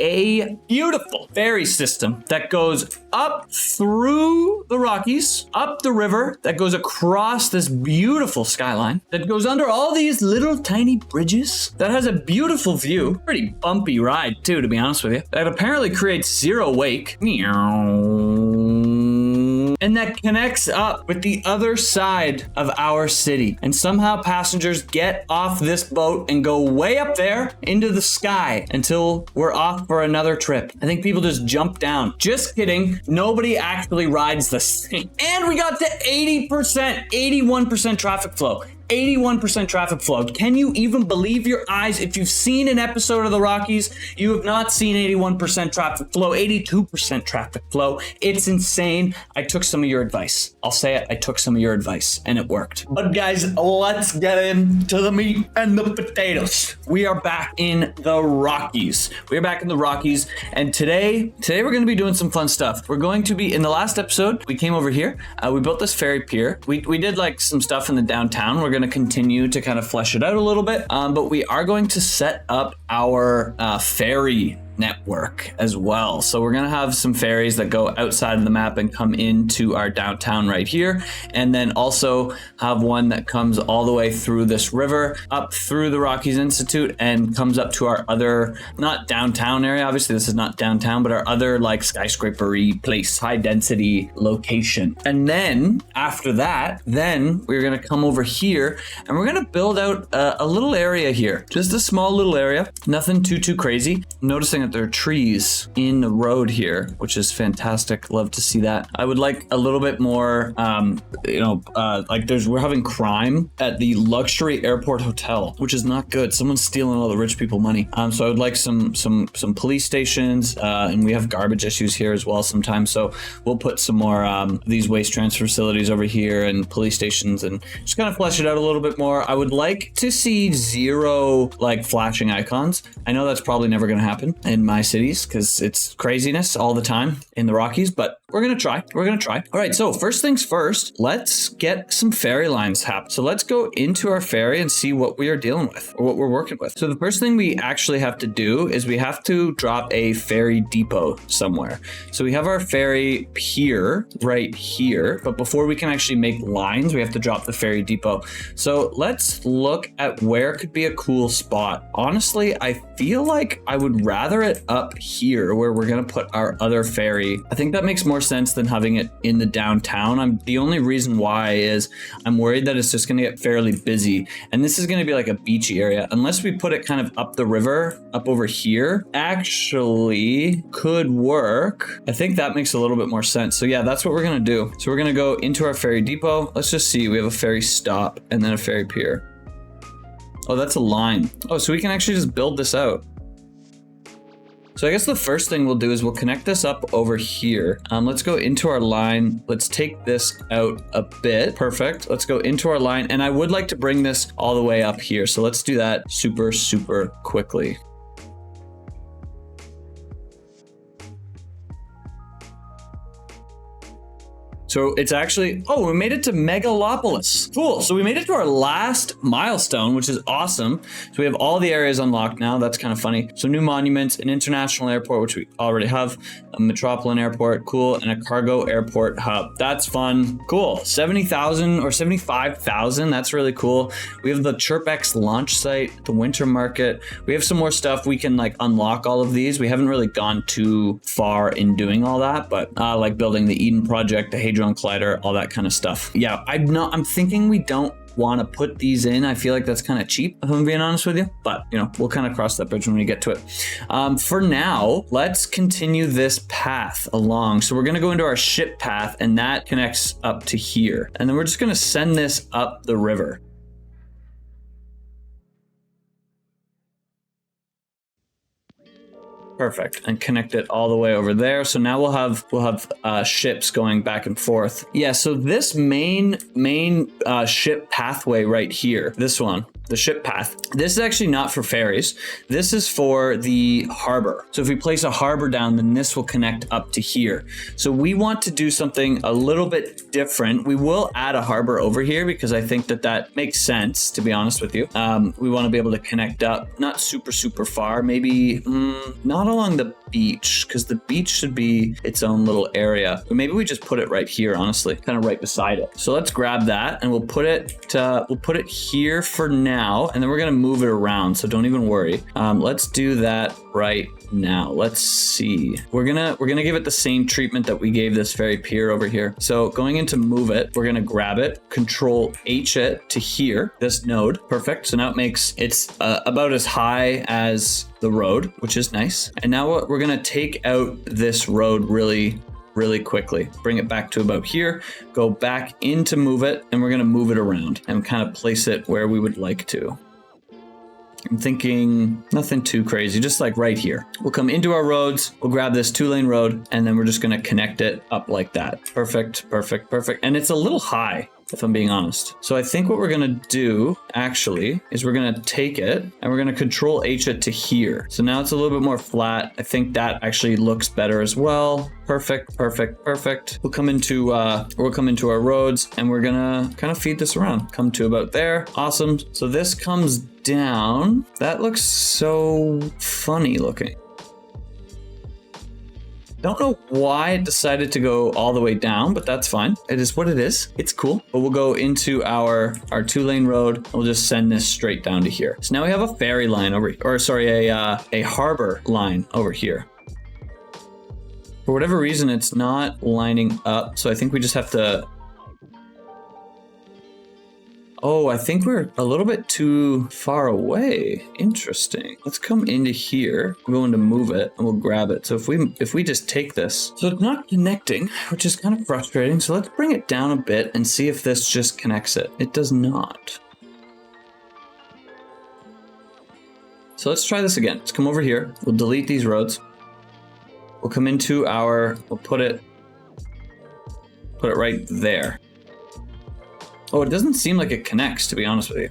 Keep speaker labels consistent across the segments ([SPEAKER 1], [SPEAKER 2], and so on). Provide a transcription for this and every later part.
[SPEAKER 1] a beautiful ferry system that goes up through the Rockies, up the river, that goes across this beautiful skyline, that goes under all these little tiny bridges, that has a beautiful view. Pretty bumpy ride too, to be honest with you. That apparently creates zero wake. And that connects up with the other side of our city. And somehow passengers get off this boat and go way up there into the sky until we're off for another trip. I think people just jump down. Just kidding. Nobody actually rides this thing. And we got to 80%, 81% traffic flow. 81% traffic flow. Can you even believe your eyes? If you've seen an episode of the Rockies, you have not seen 81% traffic flow, 82% traffic flow. It's insane. I took some of your advice. I'll say it. I took some of your advice and it worked. But guys, let's get into the meat and the potatoes. We are back in the Rockies. And today we're going to be doing some fun stuff. We're going to be, in the last episode, we came over here. We built this ferry pier. We did like some stuff in the downtown. We're going to continue to kind of flesh it out a little bit, but we are going to set up our ferry network as well. So we're going to have some ferries that go outside of the map and come into our downtown right here, and then also have one that comes all the way through this river up through the Rockies Institute and comes up to our other, not downtown area, obviously this is not downtown, but our other like skyscraper-y place, high density location. And then after that, then we're going to come over here and we're going to build out a little area here, just a small little area, nothing too crazy. Noticing that there are trees in the road here, which is fantastic. Love to see that. I would like a little bit more, like we're having crime at the luxury airport hotel, which is not good. Someone's stealing all the rich people money. So I would like some police stations, and we have garbage issues here as well sometimes. So we'll put some more these waste transfer facilities over here and police stations and just kind of flesh it out a little bit more. I would like to see zero like flashing icons. I know that's probably never going to happen in my cities because it's craziness all the time in the Rockies, but we're going to try. All right. So first things first, let's get some ferry lines happen. So let's go into our ferry and see what we are dealing with or what we're working with. So the first thing we actually have to do is we have to drop a ferry depot somewhere. So we have our ferry pier right here, but before we can actually make lines, we have to drop the ferry depot. So let's look at where could be a cool spot. Honestly, I feel like I would rather it up here where we're going to put our other ferry. I think that makes more sense than having it in the downtown. The only reason why is I'm worried that it's just going to get fairly busy, and this is going to be like a beachy area unless we put it kind of up the river, up over here. Actually could work. I think that makes a little bit more sense. So yeah, that's what we're going to do. So we're going to go into our ferry depot. Let's just see. We have a ferry stop and then a ferry pier. Oh, that's a line. Oh, so we can actually just build this out. So I guess the first thing we'll do is we'll connect this up over here. Let's go into our line. Let's take this out a bit. Perfect. Let's go into our line. And I would like to bring this all the way up here. So let's do that super quickly. So it's actually, oh, we made it to Megalopolis. Cool. So we made it to our last milestone, which is awesome. So we have all the areas unlocked now. That's kind of funny. So new monuments, an international airport, which we already have, a metropolitan airport, cool, and a cargo airport hub. That's fun. Cool. 70,000 or 75,000. That's really cool. We have the ChirpX launch site, the winter market. We have some more stuff. We can like unlock all of these. We haven't really gone too far in doing all that, but like building the Eden project, the Hadron Collider, all that kind of stuff. Yeah, I'm thinking we don't want to put these in. I feel like that's kind of cheap, if I'm being honest with you, but we'll kind of cross that bridge when we get to it. For now, let's continue this path along. So we're going to go into our ship path, and that connects up to here. And then we're just going to send this up the river. Perfect, and connect it all the way over there. So now we'll have ships going back and forth. Yeah, so this main ship pathway right here, this one the ship path. This is actually not for ferries. This is for the harbor. So if we place a harbor down, then this will connect up to here. So we want to do something a little bit different. We will add a harbor over here because I think that makes sense, to be honest with you. We want to be able to connect up, not super far, maybe not along the beach, because the beach should be its own little area. But maybe we just put it right here, honestly, kind of right beside it. So let's grab that and we'll put it here for now, and then we're gonna move it around. So don't even worry. Let's do that right now. Let's see. We're gonna give it the same treatment that we gave this ferry pier over here. So going into move it, we're gonna grab it, Control H it to here, this node. Perfect. So now it's about as high as the road, which is nice. And now we're gonna take out this road really quickly, bring it back to about here, go back into move it, and we're gonna move it around and kind of place it where we would like to. I'm thinking nothing too crazy, just like right here. We'll come into our roads, we'll grab this 2-lane road, and then we're just gonna connect it up like that. Perfect. And it's a little high, if I'm being honest. So I think what we're gonna do actually is we're gonna take it and we're gonna Control H it to here. So now it's a little bit more flat. I think that actually looks better as well. Perfect. We'll come into our roads and we're gonna kind of feed this around. Come to about there. Awesome. So this comes down. That looks so funny looking. Don't know why it decided to go all the way down, but that's fine. It is what it is. It's cool. But we'll go into our 2-lane road. We'll just send this straight down to here. So now we have a ferry line a harbor line over here. For whatever reason, it's not lining up. So I think we just have to... Oh, I think we're a little bit too far away. Interesting. Let's come into here. We're going to move it and we'll grab it. So if we just take this, so it's not connecting, which is kind of frustrating. So let's bring it down a bit and see if this just connects it. It does not. So let's try this again. Let's come over here. We'll delete these roads. We'll come into we'll put it right there. Oh, it doesn't seem like it connects, to be honest with you.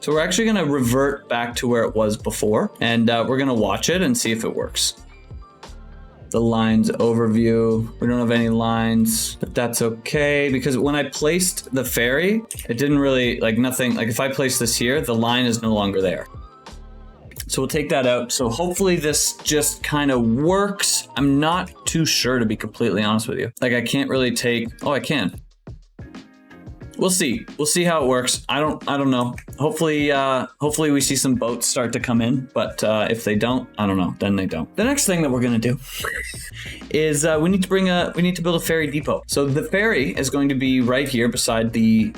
[SPEAKER 1] So we're actually going to revert back to where it was before, and we're going to watch it and see if it works. The lines overview. We don't have any lines, but that's okay, because when I placed the ferry, it didn't really, nothing, if I place this here, the line is no longer there. So we'll take that out. So hopefully this just kind of works. I'm not too sure, to be completely honest with you. I can't really I can. We'll see. We'll see how it works. I don't know. Hopefully we see some boats start to come in, but if they don't, I don't know. Then they don't. The next thing that we're gonna do is we need to build a ferry depot. So the ferry is going to be right here beside the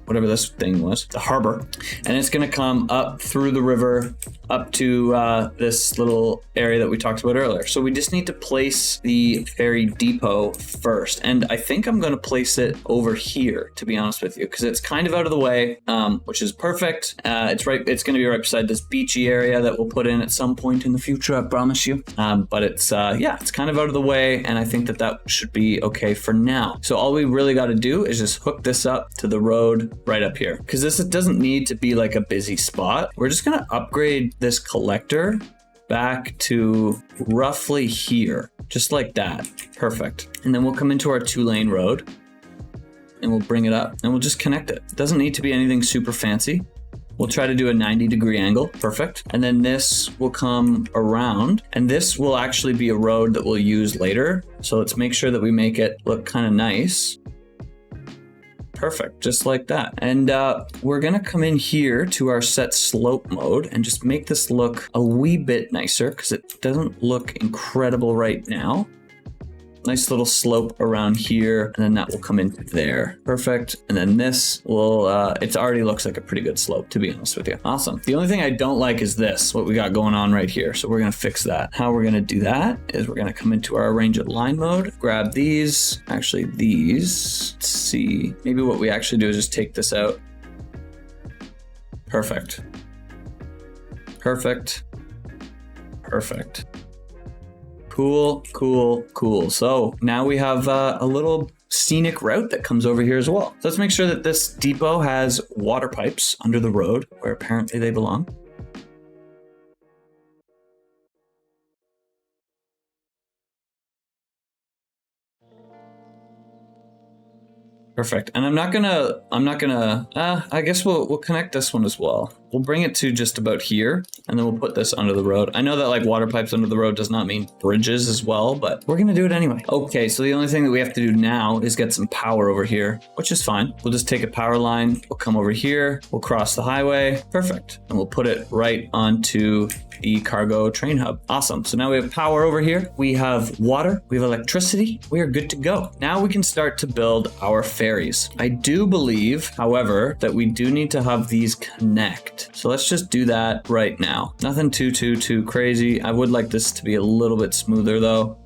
[SPEAKER 1] whatever this thing was, the harbor, and it's gonna come up through the river up to this little area that we talked about earlier. So we just need to place the ferry depot first, and I think I'm gonna place it over here, to be honest with you, because it's kind of out of the way, which is perfect. It's going to be right beside this beachy area that we'll put in at some point in the future, I promise you. But it's kind of out of the way, and I think that should be okay for now. So all we really got to do is just hook this up to the road right up here, because this doesn't need to be a busy spot. We're just going to upgrade this collector back to roughly here, just like that. Perfect. And then we'll come into our 2-lane road and we'll bring it up and we'll just connect it. It doesn't need to be anything super fancy. We'll try to do a 90-degree angle. Perfect. And then this will come around, and this will actually be a road that we'll use later. So let's make sure that we make it look kind of nice. Perfect, just like that. And we're gonna come in here to our set slope mode and just make this look a wee bit nicer, because it doesn't look incredible right now. Nice little slope around here, and then that will come into there. Perfect. And then this will, it already looks like a pretty good slope, to be honest with you. Awesome. The only thing I don't like is this, what we got going on right here. So we're gonna fix that. How we're gonna do that is we're gonna come into our arrange at line mode, grab these, let's see. Maybe what we actually do is just take this out. Perfect. Perfect. Perfect. Cool. So now we have a little scenic route that comes over here as well. So let's make sure that this depot has water pipes under the road where apparently they belong. Perfect. And I guess we'll connect this one as well. We'll bring it to just about here, and then we'll put this under the road. I know that like water pipes under the road does not mean bridges as well, but we're gonna do it anyway. Okay, so the only thing that we have to do now is get some power over here, which is fine. We'll just take a power line, we'll come over here, we'll cross the highway, perfect. And we'll put it right onto the cargo train hub. Awesome. So now we have power over here. We have water, we have electricity. We are good to go. Now we can start to build our ferries. I do believe, however, that we do need to have these connect. So let's just do that right now. Nothing too crazy. I would like this to be a little bit smoother though.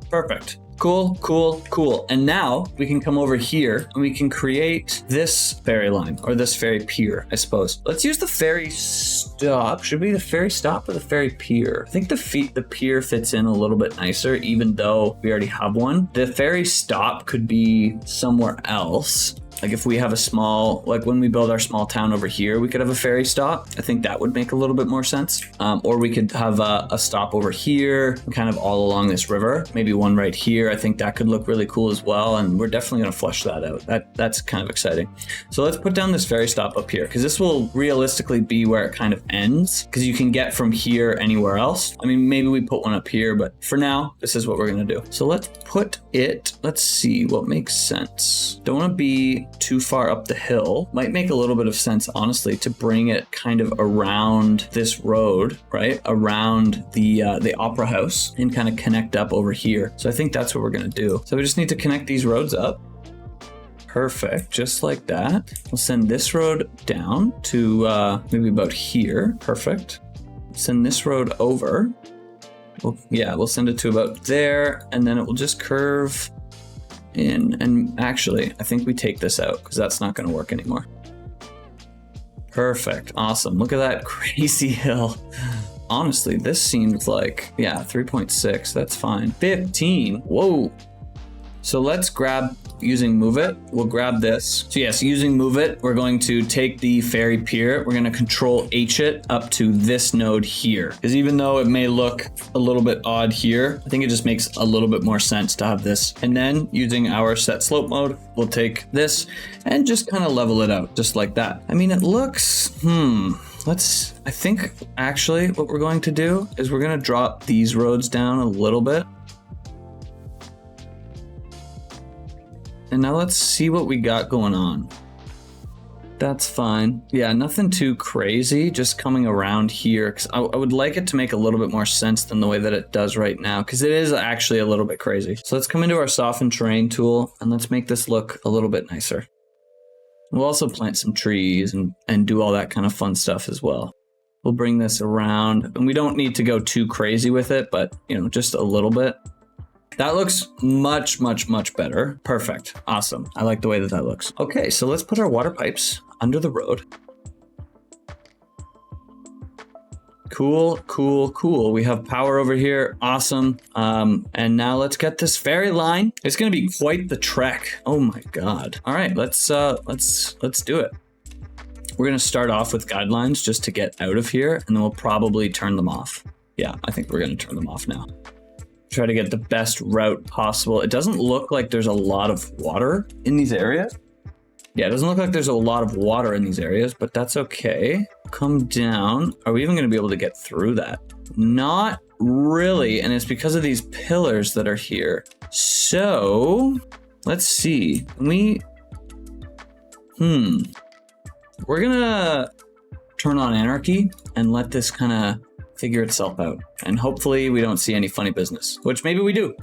[SPEAKER 1] Perfect. Cool. And now we can come over here and we can create this ferry line, or this ferry pier, I suppose. Let's use the ferry stop. Should it be the ferry stop or the ferry pier? I think the pier fits in a little bit nicer, even though we already have one. The ferry stop could be somewhere else. Like if we have a small, like when we build our small town over here, we could have a ferry stop. I think that would make a little bit more sense. Or we could have a stop over here, kind of all along this river. Maybe one right here. I think that could look really cool as well. And we're definitely going to flesh that out. That's kind of exciting. So let's put down this ferry stop up here, because this will realistically be where it kind of ends, because you can get from here anywhere else. I mean, maybe we put one up here, but for now, this is what we're going to do. So let's put it, let's see what makes sense. Don't want to be too far up the hill. Might make a little bit of sense, honestly, to bring it kind of around this road, right? Around the opera house and kind of connect up over here. So I think that's what we're going to do. So we just need to connect these roads up. Perfect, just like that. We'll send this road down to maybe about here. Perfect. Send this road over. We'll send it to about there, and then it will just curve in. And actually, I think we take this out because that's not going to work anymore. Perfect. Awesome. Look at that crazy hill. Honestly, this seems like, 3.6. That's fine. 15. Whoa. So let's grab, using move it, we'll grab this. So yes, using move it, we're going to take the ferry pier. We're going to control H it up to this node here. Because even though it may look a little bit odd here, I think it just makes a little bit more sense to have this. And then using our set slope mode, we'll take this and just kind of level it out just like that. I mean, it looks, I think actually what we're going to do is we're going to drop these roads down a little bit. And now let's see what we got going on. That's fine. Yeah, nothing too crazy, just coming around here. Because I would like it to make a little bit more sense than the way that it does right now, because it is actually a little bit crazy. So let's come into our soften terrain tool and let's make this look a little bit nicer. We'll also plant some trees and do all that kind of fun stuff as well. We'll bring this around, and we don't need to go too crazy with it, but just a little bit. That looks much better. Perfect. Awesome. I like the way that looks. Okay, so let's put our water pipes under the road. Cool. We have power over here. Awesome. And now let's get this ferry line. It's going to be quite the trek. Oh my God. All right, let's do it. We're going to start off with guidelines just to get out of here, and then we'll probably turn them off. Yeah, I think we're going to turn them off now. Try to get the best route possible. It doesn't look like there's a lot of water in these areas. Yeah, it doesn't look like there's a lot of water in these areas, but that's okay. Come down. Are we even going to be able to get through that? Not really, and it's because of these pillars that are here. So, let's see. We're gonna turn on anarchy and let this kind of figure itself out. And hopefully we don't see any funny business, which maybe we do.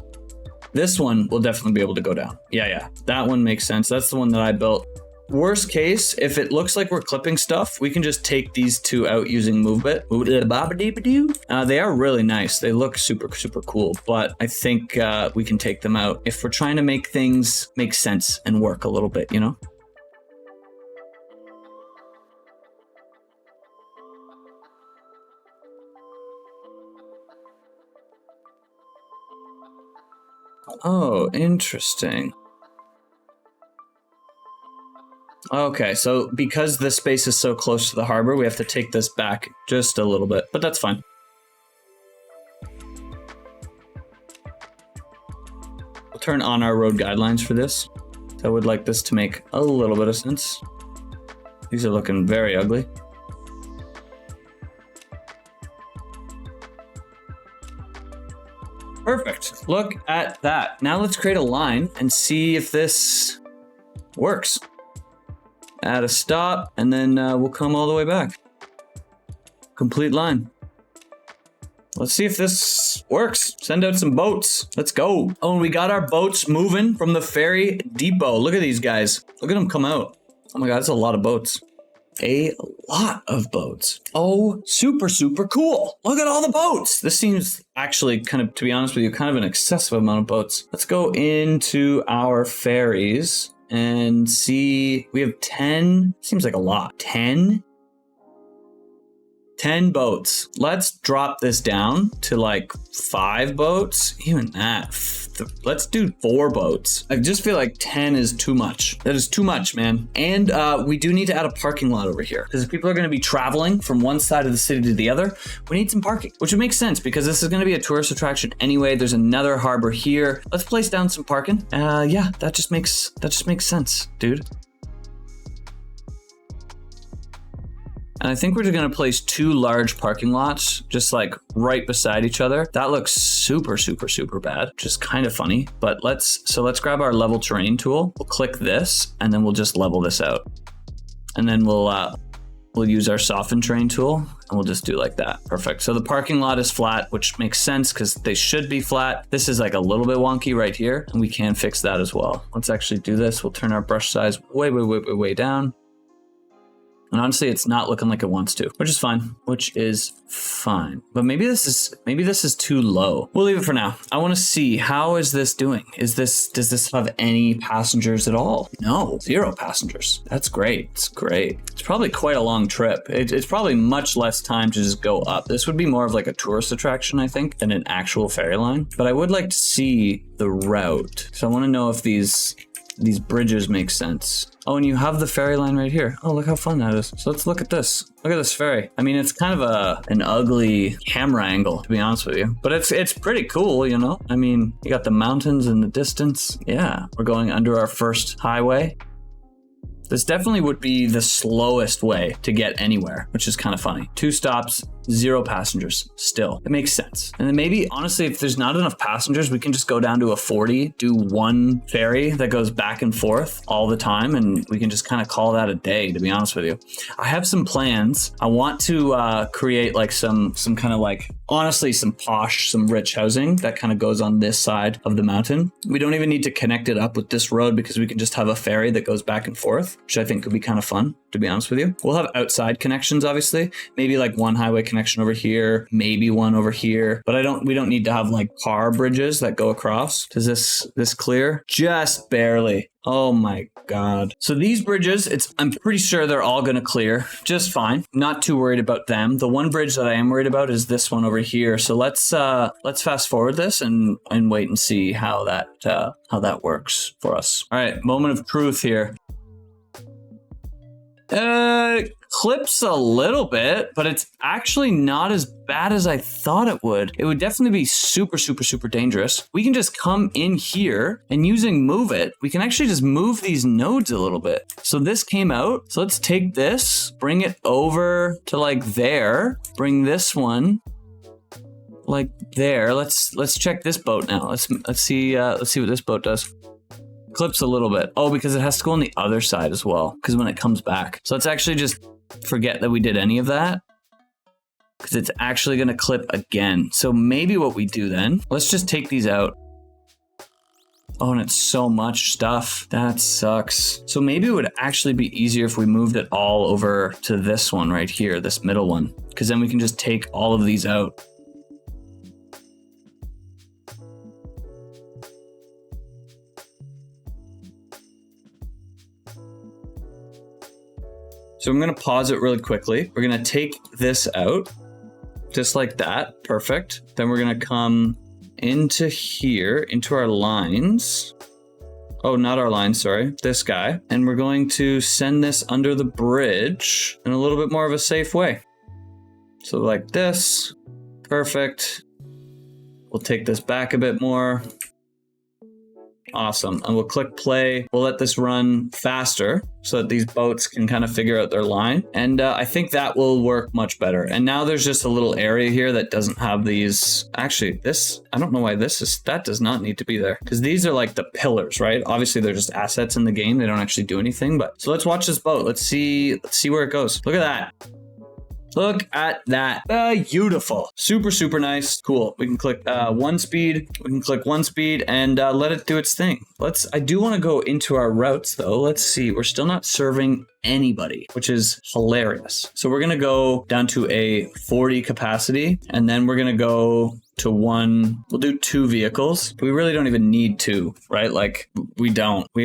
[SPEAKER 1] This one will definitely be able to go down. Yeah. That one makes sense. That's the one that I built. Worst case, if it looks like we're clipping stuff, we can just take these two out using MoveBit. They are really nice. They look super cool, but I think we can take them out if we're trying to make things make sense and work a little bit, Oh, interesting. Okay, so because this space is so close to the harbor, we have to take this back just a little bit, but that's fine. We'll turn on our road guidelines for this. So I would like this to make a little bit of sense. These are looking very ugly. Perfect. Look at that. Now let's create a line and see if this works. Add a stop, and then we'll come all the way back. Complete line. Let's see if this works. Send out some boats. Let's go. Oh, and we got our boats moving from the ferry depot. Look at these guys. Look at them come out. Oh my God, that's a lot of boats. A lot of boats. Oh, super, super cool. Look at all the boats. This seems actually kind of, to be honest with you, kind of an excessive amount of boats. Let's go into our ferries and see. We have 10. Seems like a lot. 10 boats. Let's drop this down to like 5 boats. Even that. Let's do 4 boats. I just feel like 10 is too much. That is too much, man. And we do need to add a parking lot over here, because if people are going to be traveling from one side of the city to the other, we need some parking, which would make sense because this is going to be a tourist attraction anyway. There's another harbor here. Let's place down some parking. Yeah, that just makes sense, dude. And I think we're just going to place 2 large parking lots just like right beside each other. That looks super, super, super bad. Just kind of funny. But let's grab our level terrain tool. We'll click this and then we'll just level this out. And then we'll use our soften terrain tool and we'll just do like that. Perfect. So the parking lot is flat, which makes sense because they should be flat. This is like a little bit wonky right here, and we can fix that as well. Let's actually do this. We'll turn our brush size way down. And honestly, it's not looking like it wants to, which is fine. But maybe this is too low. We'll leave it for now. I want to see, how is this doing? Does this have any passengers at all? No, 0 passengers. That's great. It's great. It's probably quite a long trip. It's probably much less time to just go up. This would be more of like a tourist attraction, I think, than an actual ferry line. But I would like to see the route. So I want to know if these bridges make sense. Oh, and you have the ferry line right here. Oh, look how fun that is. So let's look at this. Look at this ferry. I mean, it's kind of an ugly camera angle, to be honest with you. But it's pretty cool, you know? I mean, you got the mountains in the distance. Yeah, we're going under our first highway. This definitely would be the slowest way to get anywhere, which is kind of funny. 2 stops, 0 passengers still. It makes sense. And then maybe, honestly, if there's not enough passengers, we can just go down to a 40, do 1 ferry that goes back and forth all the time, and we can just kind of call that a day, to be honest with you. I have some plans. I want to create like some kind of like, honestly, some posh, some rich housing that kind of goes on this side of the mountain. We don't even need to connect it up with this road because we can just have a ferry that goes back and forth, which I think could be kind of fun, to be honest with you. We'll have outside connections, obviously. Maybe like 1 highway connection over here, maybe 1 over here. But we don't need to have like car bridges that go across. Does this clear? Just barely. Oh my God. So these bridges, I'm pretty sure they're all going to clear just fine. Not too worried about them. The one bridge that I am worried about is this one over here. So let's fast forward this and wait and see how that works for us. All right, moment of truth here. Clips a little bit, but it's actually not as bad as I thought it would. It would definitely be super, super, super dangerous. We can just come in here and using move it, we can actually just move these nodes a little bit. So this came out. So let's take this, bring it over to like there, bring this one like there. Let's check this boat now. Let's see what this boat does. Clips a little bit. Oh, because it has to go on the other side as well, because when it comes back. So let's actually just forget that we did any of that, because it's actually going to clip again. So maybe what we do then, let's just take these out. Oh, and it's so much stuff. That sucks. So maybe it would actually be easier if we moved it all over to this one right here, this middle one, because then we can just take all of these out. So I'm going to pause it really quickly. We're going to take this out just like that. Perfect. Then we're going to come into here, into our lines. Oh, not our line, sorry. This guy. And we're going to send this under the bridge in a little bit more of a safe way. So like this. Perfect. We'll take this back a bit more. Awesome. And we'll click play. We'll let this run faster so that these boats can kind of figure out their line. And I think that will work much better. And now there's just a little area here that doesn't have these. Actually, this, I don't know why that does not need to be there, because these are like the pillars, right? Obviously, they're just assets in the game. They don't actually do anything. But so let's watch this boat. Let's see where it goes. Look at that. Look at that. Beautiful. Super, super nice. Cool. We can click one speed. We can click one speed and let it do its thing. I do want to go into our routes though. Let's see. We're still not serving anybody, which is hilarious. So we're going to go down to a 40 capacity, and then we're going to go to one. We'll do 2 vehicles. We really don't even need 2, right? Like we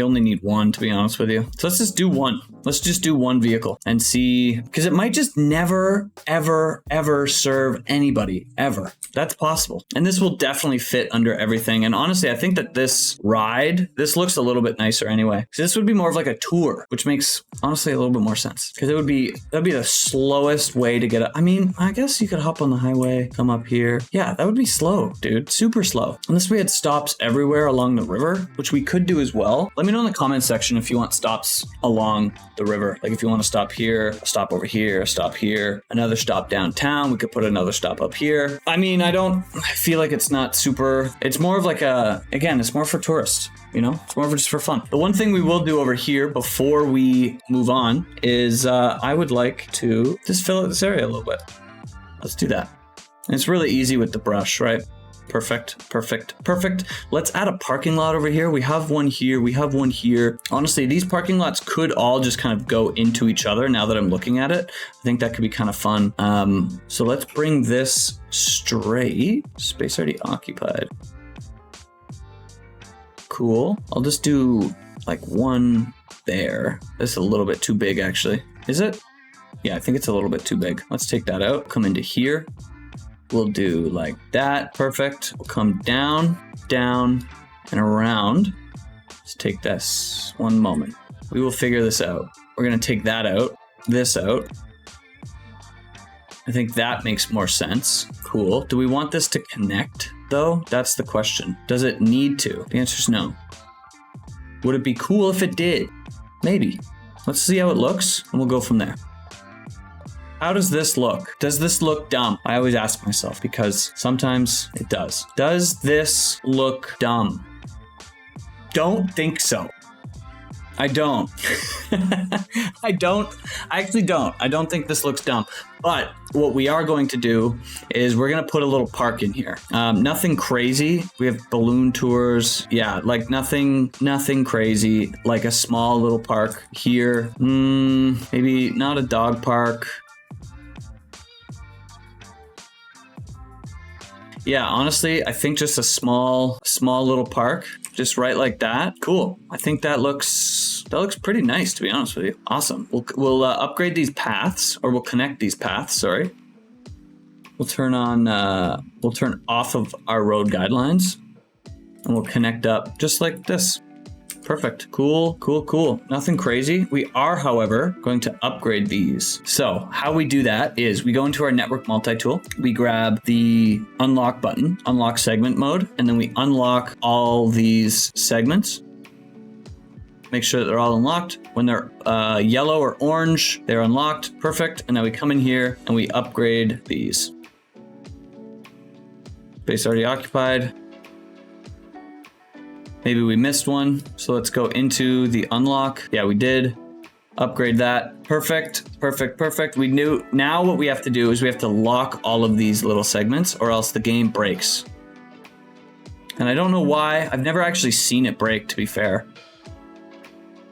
[SPEAKER 1] only need 1, to be honest with you. So let's just do 1. Let's just do 1 vehicle and see, because it might just never, ever, ever serve anybody ever. That's possible. And this will definitely fit under everything. And honestly, I think that this looks a little bit nicer anyway. So this would be more of like a tour, which makes honestly a little bit more sense, because that'd be the slowest way to get up. I mean, I guess you could hop on the highway, come up here. Yeah, that would be slow, dude. Super slow. Unless we had stops everywhere along the river, which we could do as well. Let me know in the comment section if you want stops along the river. Like if you want to stop here, a stop over here, a stop here, another stop downtown. We could put another stop up here. I mean, I feel like it's not super, it's more of like it's more for tourists. You know, it's more of just for fun. The one thing we will do over here before we move on is I would like to just fill out this area a little bit. Let's do that. And it's really easy with the brush, right? Perfect, perfect, perfect. Let's add a parking lot over here. We have one here. We have one here. Honestly, these parking lots could all just kind of go into each other now that I'm looking at it. I think that could be kind of fun. So let's bring this straight. Space already occupied. Cool. I'll just do like one there. This is a little bit too big, actually. Is it? Yeah, I think it's a little bit too big. Let's take that out. Come into here. We'll do like that. Perfect. We'll come down, down, and around. Let's take this one moment. We will figure this out. We're going to take that out, this out. I think that makes more sense. Cool. Do we want this to connect, though? That's the question. Does it need to? The answer is no. Would it be cool if it did? Maybe. Let's see how it looks, and we'll go from there. How does this look? Does this look dumb? I always ask myself, because sometimes it does. Does this look dumb? Don't think so. I don't. I actually don't. I don't think this looks dumb. But what we are going to do is we're going to put a little park in here. Nothing crazy. We have balloon tours. Yeah, like nothing crazy. Like a small little park here. Maybe not a dog park. Yeah, honestly, I think just a small little park, just right like that. Cool. I think that looks pretty nice, to be honest with you. Awesome. We'll upgrade these paths, or we'll connect these paths. Sorry. We'll turn off of our road guidelines, and we'll connect up just like this. Perfect. Cool, cool, cool. Nothing crazy. We are, however, going to upgrade these. So how we do that is we go into our network multi-tool. We grab the unlock button, unlock segment mode, and then we unlock all these segments. Make sure that they're all unlocked. When they're yellow or orange, they're unlocked. Perfect. And then we come in here and we upgrade these. Space already occupied. Maybe we missed one. So let's go into the unlock. Yeah, we did. Upgrade that. Perfect, perfect, perfect. We knew. Now what we have to do is we have to lock all of these little segments, or else the game breaks. And I don't know why. I've never actually seen it break, to be fair.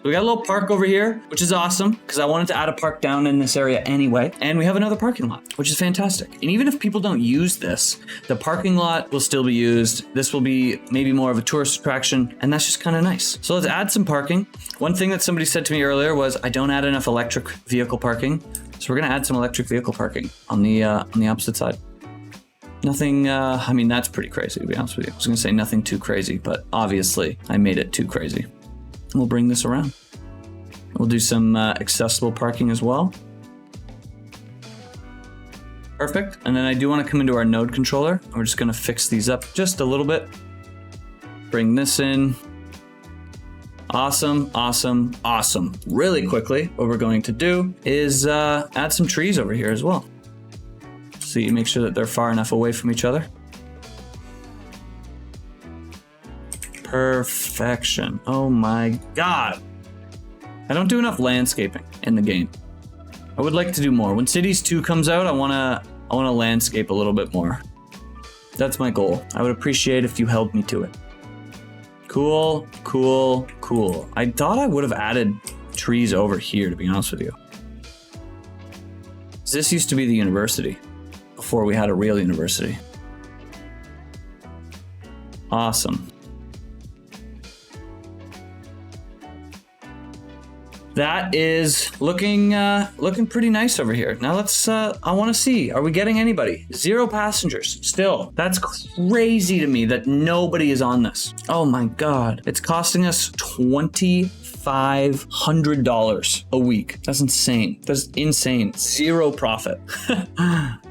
[SPEAKER 1] We got a little park over here, which is awesome, because I wanted to add a park down in this area anyway. And we have another parking lot, which is fantastic. And even if people don't use this, the parking lot will still be used. This will be maybe more of a tourist attraction, and that's just kind of nice. So let's add some parking. One thing that somebody said to me earlier was I don't add enough electric vehicle parking. So we're gonna add some electric vehicle parking on the opposite side. Nothing, I mean, that's pretty crazy, to be honest with you. I was gonna say nothing too crazy, but obviously I made it too crazy. We'll bring this around. We'll do some accessible parking as well. Perfect. And then I do want to come into our node controller. We're just going to fix these up just a little bit. Bring this in. Awesome, awesome, awesome. Really quickly, what we're going to do is add some trees over here as well. So you make sure that they're far enough away from each other. Perfection. Oh my God. I don't do enough landscaping in the game. I would like to do more. When Cities 2 comes out, I wanna landscape a little bit more. That's my goal. I would appreciate if you held me to it. Cool, cool, cool. I thought I would have added trees over here, to be honest with you. This used to be the university before we had a real university. Awesome. That is looking pretty nice over here. Now let's, I want to see, are we getting anybody? 0 passengers still. That's crazy to me that nobody is on this. Oh my God. It's costing us $2,500 a week. That's insane. That's insane. 0 profit.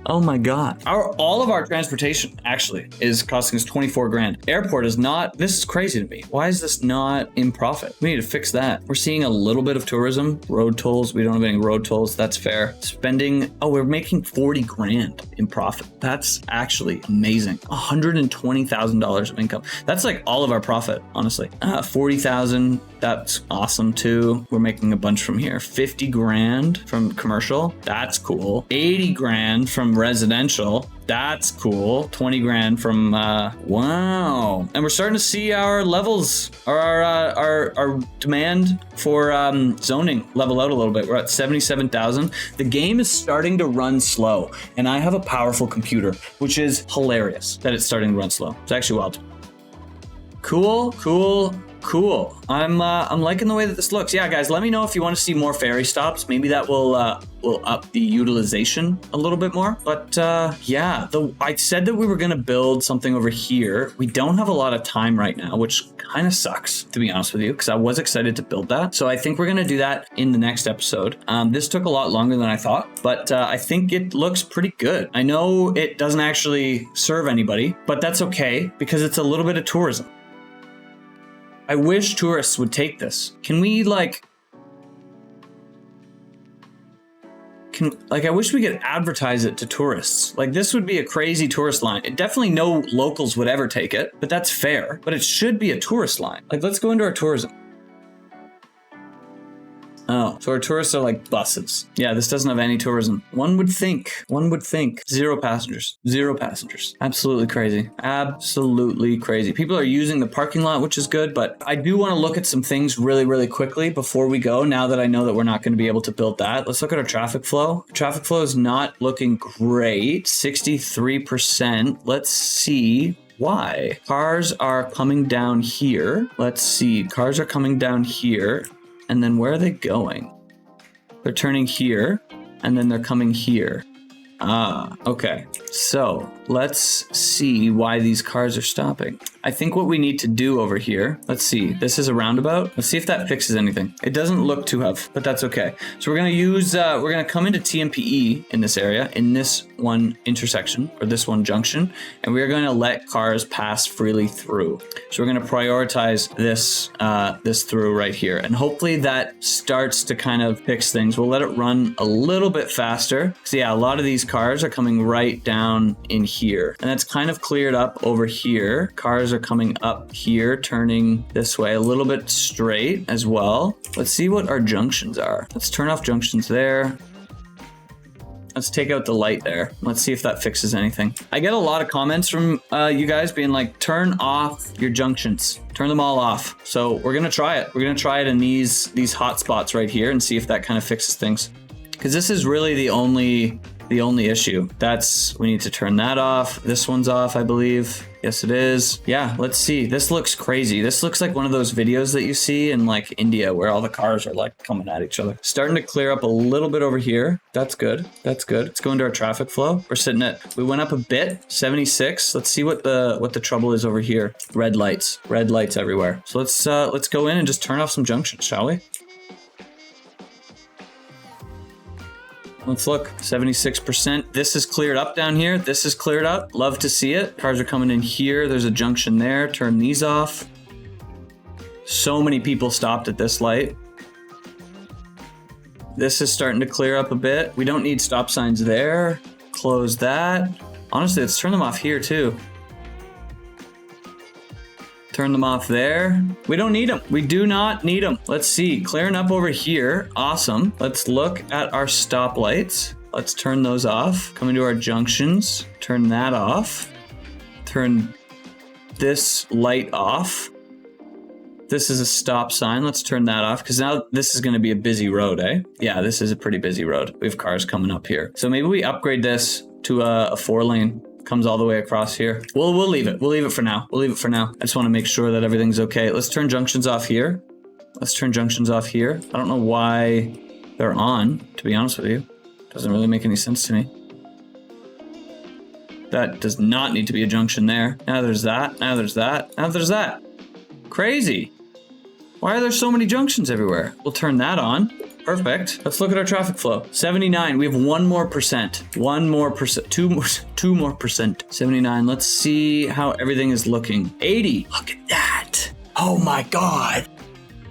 [SPEAKER 1] Oh my God. All of our transportation actually is costing us 24 grand. Airport is not, this is crazy to me. Why is this not in profit? We need to fix that. We're seeing a little bit of tourism, road tolls. We don't have any road tolls. That's fair. Spending, oh, we're making 40 grand in profit. That's actually amazing. $120,000 of income. That's like all of our profit, honestly. 40,000. That's awesome too. We're making a bunch from here. 50 grand from commercial. That's cool. 80 grand from residential. That's cool. 20 grand from, wow. And we're starting to see our levels, or our demand for zoning level out a little bit. We're at 77,000. The game is starting to run slow, and I have a powerful computer, which is hilarious that it's starting to run slow. It's actually wild. Cool, cool. Cool. I'm liking the way that this looks. Yeah, guys, let me know if you want to see more ferry stops. Maybe that will up the utilization a little bit more. But yeah, I said that we were going to build something over here. We don't have a lot of time right now, which kind of sucks, to be honest with you, because I was excited to build that. So I think we're going to do that in the next episode. This took a lot longer than I thought, but I think it looks pretty good. I know it doesn't actually serve anybody, but that's okay because it's a little bit of tourism. I wish tourists would take this. Can we I wish we could advertise it to tourists. Like, this would be a crazy tourist line. It definitely no locals would ever take it, but that's fair. But it should be a tourist line. Like, let's go into our tourism. Oh, so our tourists are like buses. Yeah, this doesn't have any tourism. One would think. 0 passengers. 0 passengers. Absolutely crazy. Absolutely crazy. People are using the parking lot, which is good, but I do want to look at some things really, really quickly before we go, now that I know that we're not going to be able to build that. Let's look at our traffic flow. Traffic flow is not looking great. 63%. Let's see why. Cars are coming down here. Let's see. Cars are coming down here. And then where are they going? They're turning here, and then they're coming here. Ah, okay. So let's see why these cars are stopping. I think what we need to do over here, let's see, this is a roundabout. Let's see if that fixes anything. It doesn't look to have, but that's okay. So we're gonna come into TMPE in this area, in this one intersection, or this one junction, and we're gonna let cars pass freely through. So we're gonna prioritize this through right here, and hopefully that starts to kind of fix things. We'll let it run a little bit faster. So yeah, a lot of these cars are coming right down in here, and that's kind of cleared up over here. Cars are coming up here, turning this way a little bit straight as well. Let's see what our junctions are. Let's turn off junctions there. Let's take out the light there. Let's see if that fixes anything. I get a lot of comments from you guys being like, turn off your junctions. Turn them all off. So we're gonna try it. We're gonna try it in these hot spots right here and see if that kind of fixes things. Because this is really the only the only issue. We need to turn that off. This one's off, I believe. Yes, it is. Yeah, let's see. This looks crazy. This looks like one of those videos that you see in like India where all the cars are like coming at each other. Starting to clear up a little bit over here. That's good. That's good. Let's go into our traffic flow. We're sitting at, we went up a bit, 76. Let's see what the trouble is over here. Red lights everywhere. So let's go in and just turn off some junctions, shall we? Let's look, 76%. This is cleared up down here. This is cleared up. Love to see it. Cars are coming in here. There's a junction there. Turn these off. So many people stopped at this light. This is starting to clear up a bit. We don't need stop signs there. Close that. Honestly, let's turn them off here too. Turn them off there. We don't need them. We do not need them. Let's see, clearing up over here. Awesome. Let's look at our stoplights. Let's turn those off. Come into our junctions. Turn that off. Turn this light off. This is a stop sign. Let's turn that off because now this is going to be a busy road, eh? Yeah, this is a pretty busy road. We have cars coming up here. So maybe we upgrade this to a 4-lane. Comes all the way across here. We'll leave it. We'll leave it for now. We'll leave it for now. I just want to make sure that everything's okay. Let's turn junctions off here. Let's turn junctions off here. I don't know why they're on, to be honest with you. Doesn't really make any sense to me. That does not need to be a junction there. Now there's that. Now there's that. Now there's that. Crazy. Why are there so many junctions everywhere? We'll turn that on. Perfect. Let's look at our traffic flow. 79. We have 1 more percent. 1 more percent. 2 more percent. 79. Let's see how everything is looking. 80. Look at that. Oh my God.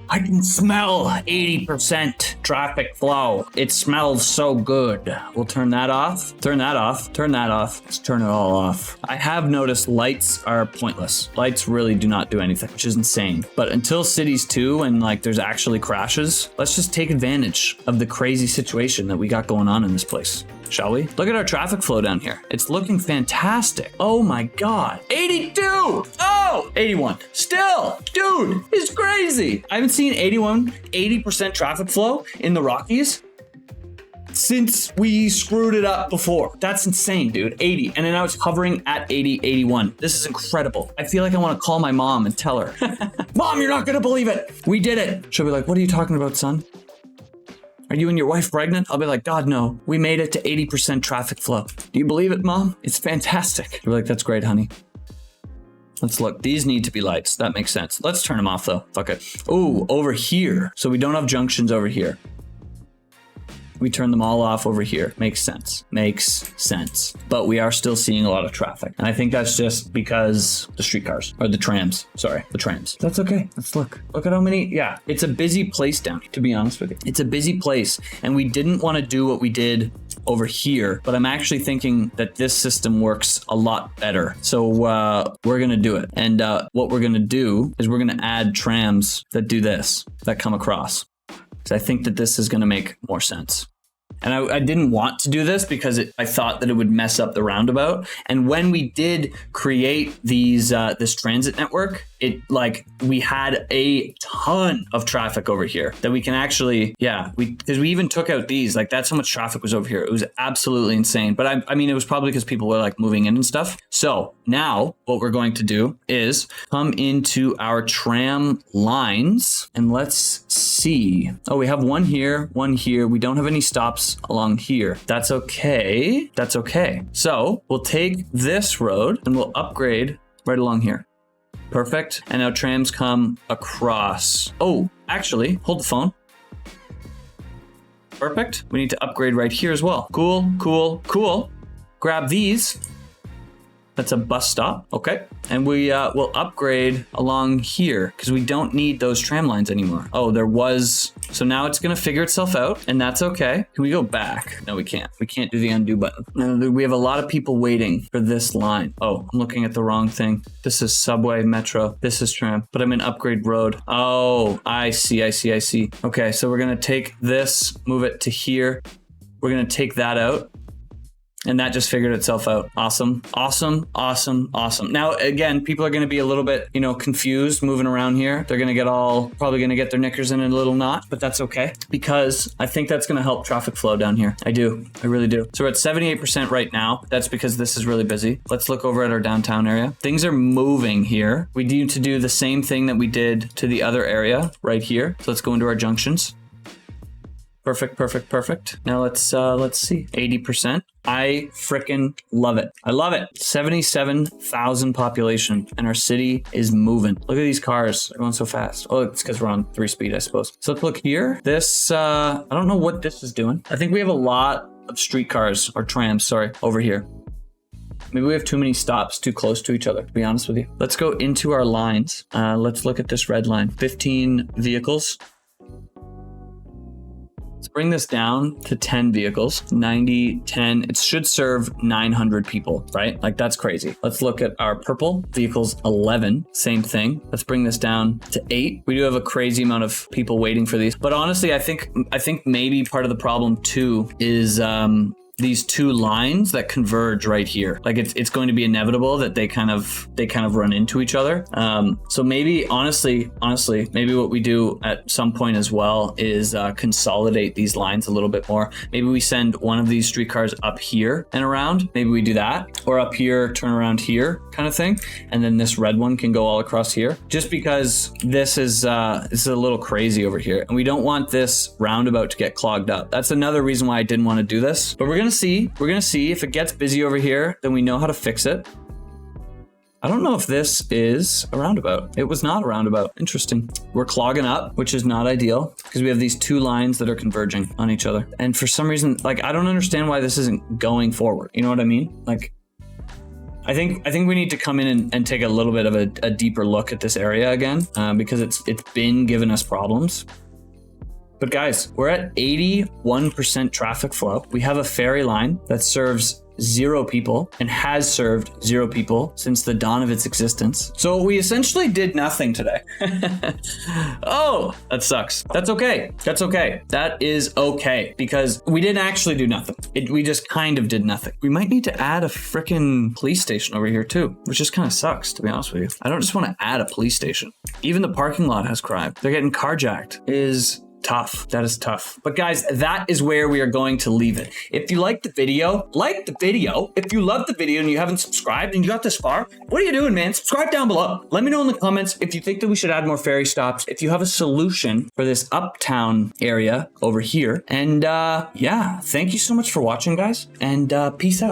[SPEAKER 1] I can smell 80% traffic flow. It smells so good. We'll turn that off. Turn that off. Turn that off. Let's turn it all off. I have noticed lights are pointless. Lights really do not do anything, which is insane. But until Cities 2 and like there's actually crashes, let's just take advantage of the crazy situation that we got going on in this place. Shall we? Look at our traffic flow down here. It's looking fantastic. Oh my God. 82. Oh, 81. Still, dude, it's crazy. I haven't seen 80% traffic flow in the Rockies since we screwed it up before. That's insane, dude. 80. And then I was hovering at 80, 81. This is incredible. I feel like I want to call my mom and tell her, Mom, you're not going to believe it. We did it. She'll be like, what are you talking about, son? Are you and your wife pregnant? I'll be like, God, no. We made it to 80% traffic flow. Do you believe it, Mom? It's fantastic. You're like, that's great, honey. Let's look. These need to be lights. That makes sense. Let's turn them off, though. Fuck it. Ooh, over here. So we don't have junctions over here. We turn them all off over here. Makes sense. Makes sense. But we are still seeing a lot of traffic. And I think that's just because the streetcars or the trams. Sorry, the trams. That's okay. Let's look. Look at how many. Yeah, it's a busy place down here, to be honest with you. It's a busy place. And we didn't want to do what we did over here, but I'm actually thinking that this system works a lot better. So we're going to do it. And what we're going to do is we're going to add trams that do this, that come across. So I think that this is going to make more sense. And I didn't want to do this because I thought that it would mess up the roundabout. And when we did create this transit network, we had a ton of traffic over here that we can actually, because we even took out these, like that's how much traffic was over here. It was absolutely insane. But I mean, it was probably because people were like moving in and stuff. So now what we're going to do is come into our tram lines and let's see. Oh, we have one here, one here. We don't have any stops along here. That's okay. That's okay. So we'll take this road and we'll upgrade right along here. Perfect. And now trams come across. Oh, actually, hold the phone. Perfect. We need to upgrade right here as well. Cool, cool, cool. Grab these. That's a bus stop. Okay. And we will upgrade along here because we don't need those tram lines anymore. Oh, there was. So now it's going to figure itself out and that's okay. Can we go back? No, we can't. We can't do the undo button. No, we have a lot of people waiting for this line. Oh, I'm looking at the wrong thing. This is subway, metro. This is tram, but I'm in upgrade road. Oh, I see. Okay. So we're going to take this, move it to here. We're going to take that out. And that just figured itself out. Awesome, awesome, awesome, awesome. Now, again, people are going to be a little bit, confused moving around here. They're going to probably going to get their knickers in a little knot, but that's okay because I think that's going to help traffic flow down here. I really do. So we're at 78% right now. That's because this is really busy. Let's look over at our downtown area. Things are moving here. We need to do the same thing that we did to the other area right here. So let's go into our junctions. Perfect, perfect, perfect. Now let's see. 80%. I freaking love it. I love it. 77,000 population and our city is moving. Look at these cars. They're going so fast. Oh, it's because we're on 3-speed, I suppose. So let's look here. This, I don't know what this is doing. I think we have a lot of streetcars or trams, over here. Maybe we have too many stops too close to each other, to be honest with you. Let's go into our lines. Let's look at this red line. 15 vehicles. Let's bring this down to 10 vehicles, 90, 10. It should serve 900 people, right? Like that's crazy. Let's look at our purple vehicles, 11, same thing. Let's bring this down to 8. We do have a crazy amount of people waiting for these, but honestly, I think maybe part of the problem too is, these two lines that converge right here. Like it's going to be inevitable that they kind of run into each other. So maybe honestly, maybe what we do at some point as well is consolidate these lines a little bit more. Maybe we send one of these streetcars up here and around. Maybe we do that, or up here, turn around here kind of thing. And then this red one can go all across here, just because this is a little crazy over here. And we don't want this roundabout to get clogged up. That's another reason why I didn't want to do this, but we're going to see if it gets busy over here, then we know how to fix it. I don't know if this is a roundabout. It was not a roundabout. Interesting. We're clogging up, which is not ideal because we have these two lines that are converging on each other. And for some reason, like, I don't understand why this isn't going forward. You know what I mean? Like, I think we need to come in and take a little bit of a deeper look at this area again, because it's been giving us problems. But guys, we're at 81% traffic flow. We have a ferry line that serves 0 people and has served 0 people since the dawn of its existence. So we essentially did nothing today. Oh, that sucks. That's okay. That's okay. That is okay because we didn't actually do nothing. We just kind of did nothing. We might need to add a freaking police station over here too, which just kind of sucks, to be honest with you. I don't just want to add a police station. Even the parking lot has crime. They're getting carjacked. Tough. That is tough. But guys, that is where we are going to leave it. If you liked the video, like the video. If you loved the video and you haven't subscribed and you got this far, what are you doing, man? Subscribe down below. Let me know in the comments if you think that we should add more ferry stops, if you have a solution for this uptown area over here. And yeah, thank you so much for watching, guys, and peace out.